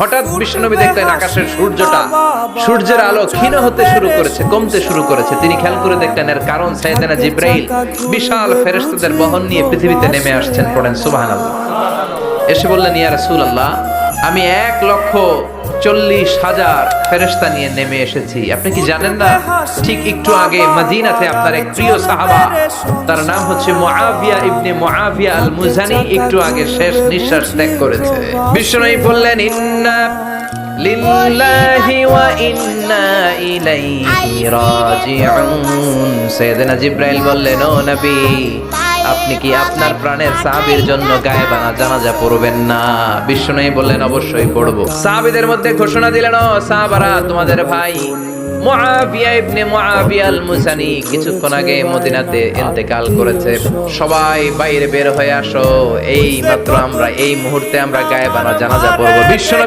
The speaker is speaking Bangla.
হঠাৎ বিশ্বনবী দেখলেন আকাশের সূর্যের আলো ক্ষীণ হতে শুরু করেছে, কমতে শুরু করেছে। তিনি খেয়াল করে দেখলেন এর কারণ সাইয়েদনা জিবরাইল বিশাল ফেরেশতাদের বহন নিয়ে পৃথিবীতে নেমে আসছেন। পড়েন সুবহানাল্লাহ। এসে বললেন, ইয়া রাসূলুল্লাহ, আমি 1,40,000 ফেরেশতা নিয়ে নেমে এসেছি। আপনি কি জানেন না, ঠিক একটু আগে মদিনাতে আপনার এক প্রিয় সাহাবা, তার নাম হচ্ছে মুআবিয়া ইবনে মুআবিয়া আল মুজানি, একটু আগে শেষ নিঃশ্বাস ত্যাগ করেছে। বিশ্বনবী বললেন, ইন্না লিল্লাহি ওয়া ইন্না ইলাইহি রাজিউন। সাইয়েদনা জিবরাইল বললেন, ও নবী, আপনি কি আপনার প্রাণের সাহাবীর জন্য গায়েবানা জানাজা পড়বেন না? বিশ্বনবী বললেন, অবশ্যই পড়ব। সাহাবীদের মধ্যে ঘোষণা দিলেন, ও সাহাবারা, তোমাদের ভাই মুআবিয়া ইবনে মুআবিয়া আল মুজানি কিছুক্ষণ আগে মদিনাতে ইন্তেকাল করেছে। সবাই বাইরে বের হয়ে আসো, এই মাত্র আমরা, এই মুহূর্তে আমরা গায়েবানা জানাজা পড়ব। বিশ্বনবী